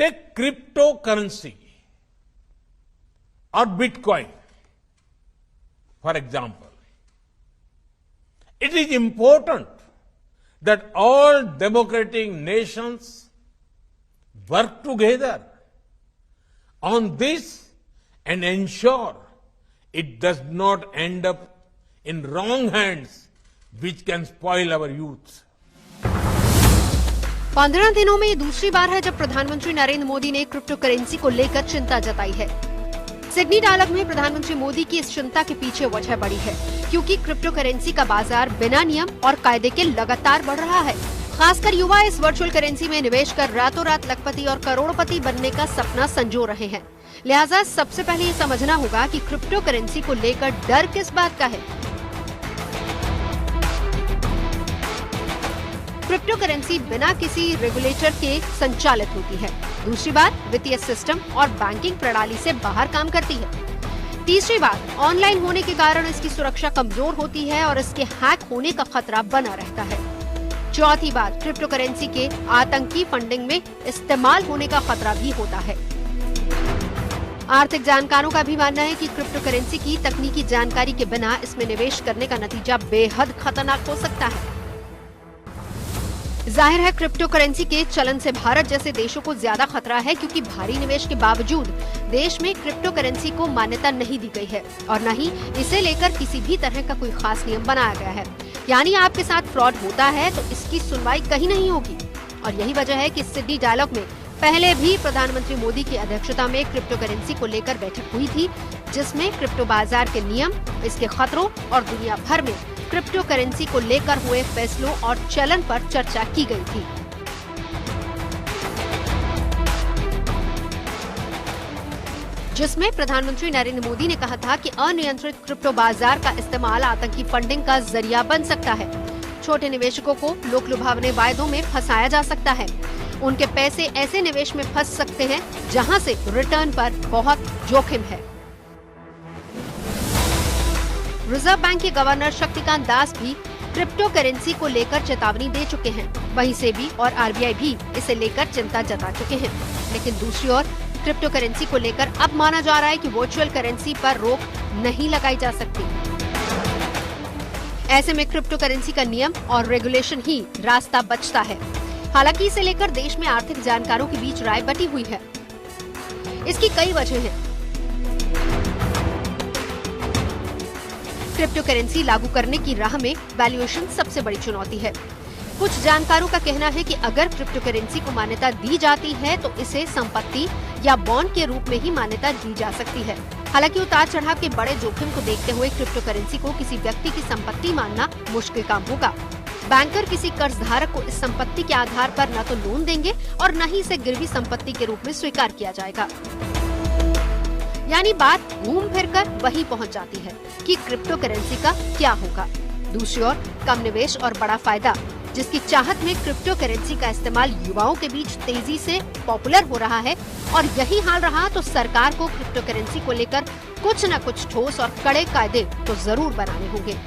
Take cryptocurrency or Bitcoin, for example. It is important that all democratic nations work together on this and ensure it does not end up in wrong hands, which can spoil our youth. 15 दिनों में ये दूसरी बार है जब प्रधानमंत्री नरेंद्र मोदी ने crypto currency को लेकर चिंता जताई है। सिडनी डायलॉग में प्रधानमंत्री मोदी की इस चिंता के पीछे वजह बड़ी है, क्योंकि क्रिप्टो करेंसी का बाजार बिना नियम और कायदे के लगातार बढ़ रहा है। खासकर युवा इस वर्चुअल करेंसी में निवेश कर रातों रात लखपति और करोड़पति बनने का सपना संजो रहे हैं। लिहाजा सबसे पहले ये समझना होगा कि क्रिप्टो करेंसी को लेकर डर किस बात का है। क्रिप्टो करेंसी बिना किसी रेगुलेटर के संचालित होती है। दूसरी बात, वित्तीय सिस्टम और बैंकिंग प्रणाली से बाहर काम करती है। तीसरी बात, ऑनलाइन होने के कारण इसकी सुरक्षा कमजोर होती है और इसके हैक होने का खतरा बना रहता है। चौथी बात, क्रिप्टो करेंसी के आतंकी फंडिंग में इस्तेमाल होने का खतरा भी होता है। आर्थिक जानकारों का भी मानना है कि क्रिप्टो करेंसी की तकनीकी जानकारी के बिना इसमें निवेश करने का नतीजा बेहद खतरनाक हो सकता है। जाहिर है क्रिप्टो करेंसी के चलन से भारत जैसे देशों को ज्यादा खतरा है, क्योंकि भारी निवेश के बावजूद देश में क्रिप्टो करेंसी को मान्यता नहीं दी गई है और न ही इसे लेकर किसी भी तरह का कोई खास नियम बनाया गया है। यानी आपके साथ फ्रॉड होता है तो इसकी सुनवाई कहीं नहीं होगी। और यही वजह है कि सिडनी डायलॉग में पहले भी प्रधानमंत्री मोदी की अध्यक्षता में क्रिप्टो करेंसी को लेकर बैठक हुई थी, जिसमें क्रिप्टो बाजार के नियम, इसके खतरों और दुनिया भर में क्रिप्टो करेंसी को लेकर हुए फैसलों और चलन पर चर्चा की गई थी। जिसमें प्रधानमंत्री नरेंद्र मोदी ने कहा था कि अनियंत्रित क्रिप्टो बाजार का इस्तेमाल आतंकी फंडिंग का जरिया बन सकता है। छोटे निवेशकों को लोक लुभावने वायदों में फंसाया जा सकता है। उनके पैसे ऐसे निवेश में फंस सकते हैं जहां से रिटर्न पर बहुत जोखिम है। रिजर्व बैंक के गवर्नर शक्तिकांत दास भी क्रिप्टो करेंसी को लेकर चेतावनी दे चुके हैं। वहीं सेबी और आरबीआई भी इसे लेकर चिंता जता चुके हैं। लेकिन दूसरी ओर क्रिप्टो करेंसी को लेकर अब माना जा रहा है कि वर्चुअल करेंसी पर रोक नहीं लगाई जा सकती। ऐसे में क्रिप्टो करेंसी का नियम और रेगुलेशन ही रास्ता बचता है। हालांकि इसे लेकर देश में आर्थिक जानकारों के बीच राय बटी हुई है। इसकी कई वजह हैं। क्रिप्टो करेंसी लागू करने की राह में वैल्यूएशन सबसे बड़ी चुनौती है। कुछ जानकारों का कहना है कि अगर क्रिप्टो करेंसी को मान्यता दी जाती है तो इसे संपत्ति या बॉन्ड के रूप में ही मान्यता दी जा सकती है। हालांकि उतार चढ़ाव के बड़े जोखिम को देखते हुए क्रिप्टो करेंसी को किसी व्यक्ति की संपत्ति मानना मुश्किल काम होगा। बैंकर किसी कर्जधारक को इस संपत्ति के आधार पर न तो लोन देंगे और न ही इसे गिरवी संपत्ति के रूप में स्वीकार किया जाएगा। यानी बात घूम फिर कर वही पहुंच जाती है कि क्रिप्टो करेंसी का क्या होगा। दूसरी ओर कम निवेश और बड़ा फायदा, जिसकी चाहत में क्रिप्टो करेंसी का इस्तेमाल युवाओं के बीच तेजी से पॉपुलर हो रहा है। और यही हाल रहा तो सरकार को क्रिप्टो करेंसी को लेकर कुछ न कुछ ठोस और कड़े कायदे तो जरूर बनाने होंगे।